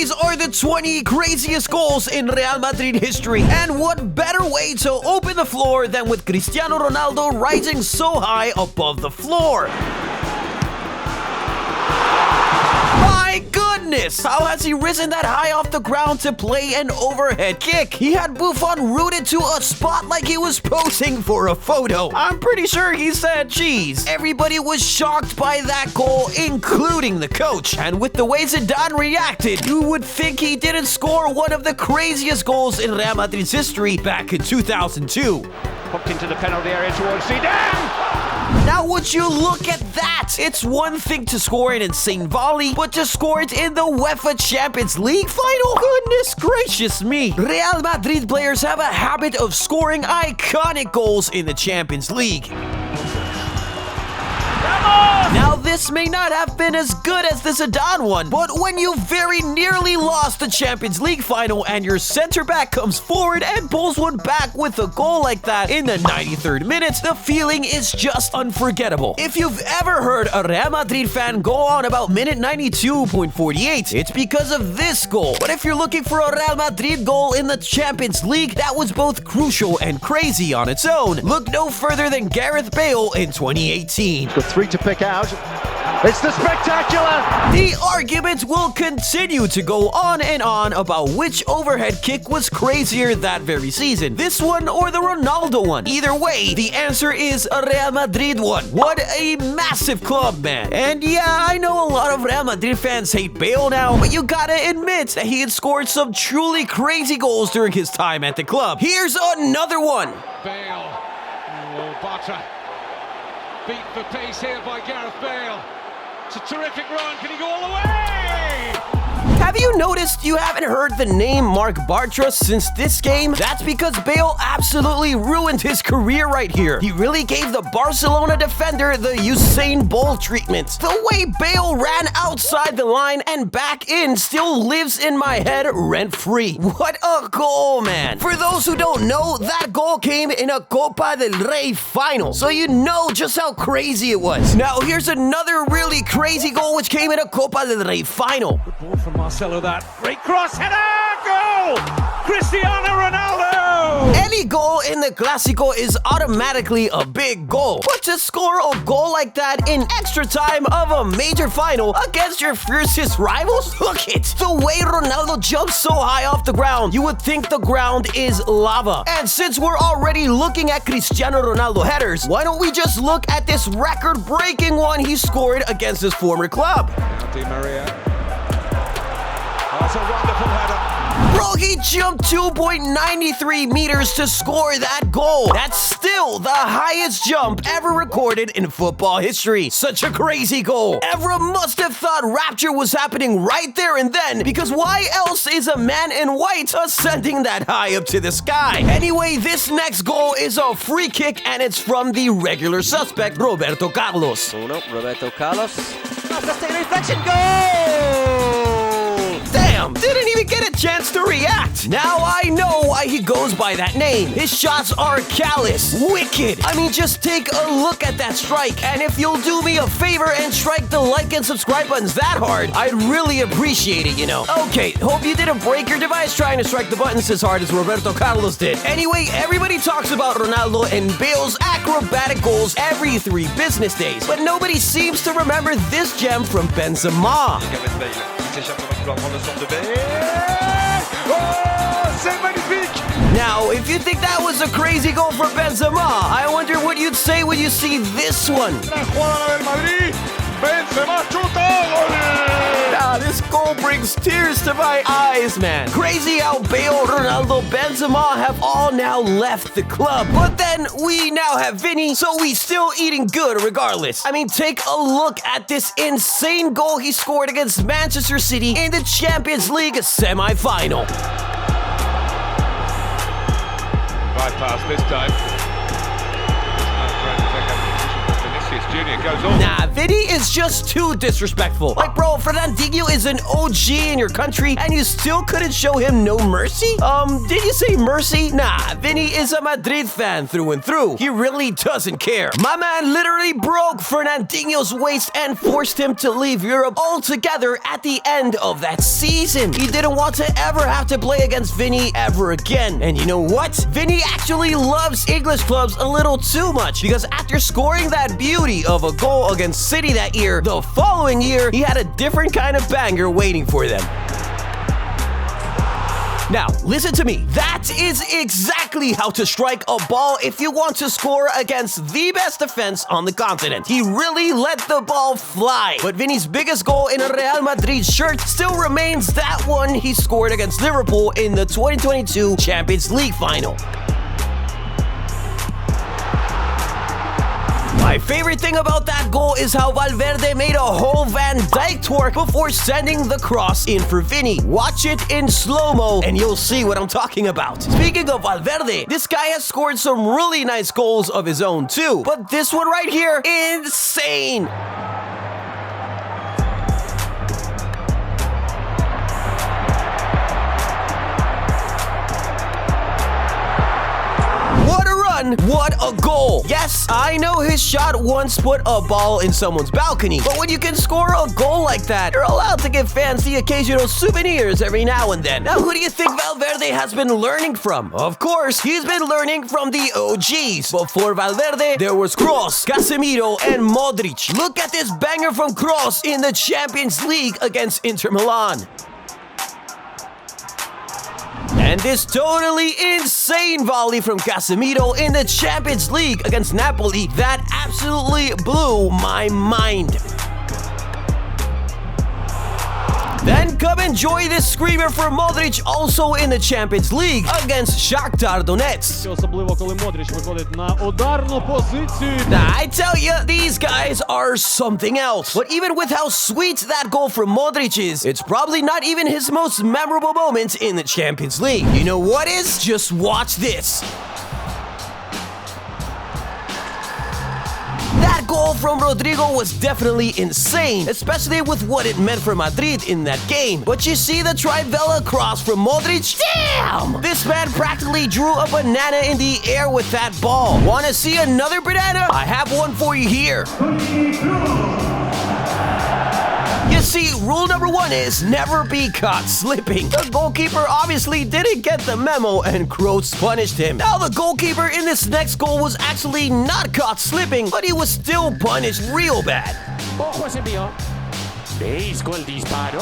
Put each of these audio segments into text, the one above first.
These are the 20 craziest goals in Real Madrid history. And what better way to open the floor than with Cristiano Ronaldo rising so high above the floor? My goodness! How has he risen that high off the ground to play an overhead kick? He had Buffon rooted to a spot like he was posing for a photo. I'm pretty sure he said cheese. Everybody was shocked by that goal, including the coach. And with the way Zidane reacted, you would think he didn't score one of the craziest goals in Real Madrid's history back in 2002. Hooked into the penalty area towards Zidane! Now would you look at that? It's one thing to score an insane volley, but to score it in the UEFA Champions League final? Goodness gracious me. Real Madrid players have a habit of scoring iconic goals in the Champions League. Now, this may not have been as good as the Zidane one, but when you very nearly lost the Champions League final and your center back comes forward and pulls one back with a goal like that in the 93rd minute, the feeling is just unforgettable. If you've ever heard a Real Madrid fan go on about minute 92.48, it's because of this goal. But if you're looking for a Real Madrid goal in the Champions League that was both crucial and crazy on its own, look no further than Gareth Bale in 2018. Got three to pick out. It's the spectacular! The arguments will continue to go on and on about which overhead kick was crazier that very season, this one or the Ronaldo one. Either way, the answer is a Real Madrid one. What a massive club, man. And yeah, I know a lot of Real Madrid fans hate Bale now, but you gotta admit that he had scored some truly crazy goals during his time at the club. Here's another one. Bale. Oh, Bartra. Beat for pace here by Gareth Bale. It's a terrific run. Can he go all the way? Have you noticed you haven't heard the name Marc Bartra since this game? That's because Bale absolutely ruined his career right here. He really gave the Barcelona defender the Usain Bolt treatment. The way Bale ran outside the line and back in still lives in my head rent-free. What a goal, man. For those who don't know, that goal came in a Copa del Rey final, so you know just how crazy it was. Now, here's another really crazy goal which came in a Copa del Rey final. Good ball from Marcelo, that great cross header, goal! Cristiano Ronaldo! Any goal in the Clasico is automatically a big goal. But to score a goal like that in extra time of a major final against your fiercest rivals? Look it! The way Ronaldo jumps so high off the ground, you would think the ground is lava. And since we're already looking at Cristiano Ronaldo headers, why don't we just look at this record-breaking one he scored against his former club? Di Maria. That's a wonderful header. Bro, he jumped 2.93 meters to score that goal. That's still the highest jump ever recorded in football history. Such a crazy goal. Evra must have thought rapture was happening right there and then, because why else is a man in white ascending that high up to the sky? Anyway, this next goal is a free kick and it's from the regular suspect, Roberto Carlos. Roberto Carlos. Fantastic reflection goal! Damn, didn't even get a chance to react. Now I know why he goes by that name. His shots are callous, wicked. I mean, just take a look at that strike. And if you'll do me a favor and strike the like and subscribe buttons that hard, I'd really appreciate it, you know. Okay, hope you didn't break your device trying to strike the buttons as hard as Roberto Carlos did. Anyway, everybody talks about Ronaldo and Bale's acrobatic goals every 3 business days, but nobody seems to remember this gem from Benzema. Now, if you think that was a crazy goal for Benzema, I wonder what you'd say when you see this one. Now, this goal brings tears to my eyes, man. Crazy how Bale, Ronaldo, Benzema have all now left the club. But then we now have Vini, so we still eating good regardless. I mean, take a look at this insane goal he scored against Manchester City in the Champions League semi-final. Bypass this time. Vinicius Jr goes on. Nah, Vini is just too disrespectful. Like, bro, Fernandinho is an OG in your country and you still couldn't show him no mercy? Did you say mercy? Nah, Vini is a Madrid fan through and through. He really doesn't care. My man literally broke Fernandinho's waist and forced him to leave Europe altogether at the end of that season. He didn't want to ever have to play against Vini ever again. And you know what? Vini actually loves English clubs a little too much, because after scoring that beauty of a goal against City that year, the following year, he had a different kind of banger waiting for them. Now, listen to me. That is exactly how to strike a ball if you want to score against the best defense on the continent. He really let the ball fly. But Vini's biggest goal in a Real Madrid shirt still remains that one he scored against Liverpool in the 2022 Champions League final. My favorite thing about that goal is how Valverde made a whole Van Dijk twerk before sending the cross in for Vini. Watch it in slow-mo and you'll see what I'm talking about. Speaking of Valverde, this guy has scored some really nice goals of his own too. But this one right here, insane! What a run, what a goal. Yes, I know his shot once put a ball in someone's balcony, but when you can score a goal like that, you're allowed to give fans the occasional souvenirs every now and then. Now, who do you think Valverde has been learning from? Of course, he's been learning from the OGs. Before Valverde, there was Kroos, Casemiro, and Modric. Look at this banger from Kroos in the Champions League against Inter Milan. And this totally insane volley from Casemiro in the Champions League against Napoli that absolutely blew my mind. Then come enjoy this screamer for Modric also in the Champions League against Shakhtar Donetsk. Особливо, коли Модріч виходить на ударну позицію. Now, I tell you, these guys are something else. But even with how sweet that goal from Modric is, it's probably not even his most memorable moment in the Champions League. You know what is? Just watch this. That goal from Rodrigo was definitely insane, especially with what it meant for Madrid in that game. But you see the trivela cross from Modric? Damn! This man practically drew a banana in the air with that ball. Wanna see another banana? I have one for you here. You see, rule number one is never be caught slipping. The goalkeeper obviously didn't get the memo and Kroos punished him. Now the goalkeeper in this next goal was actually not caught slipping, but he was still punished real bad. Ojo ese mío. ¿Veis con el disparo?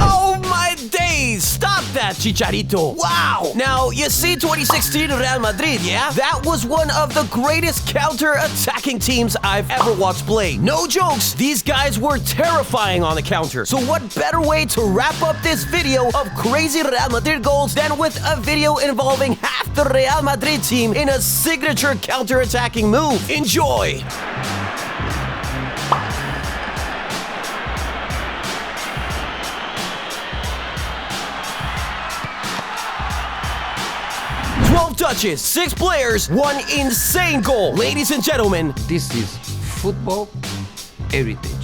Oh my days! Stop that, Chicharito! Wow! Now, you see 2016 Real Madrid, yeah? That was one of the greatest counter-attacking teams I've ever watched play. No jokes, these guys were terrifying on the counter. So what better way to wrap up this video of crazy Real Madrid goals than with a video involving half the Real Madrid team in a signature counter-attacking move? Enjoy! Touches, 6 players, 1 insane goal. Ladies and gentlemen, This is football, everything.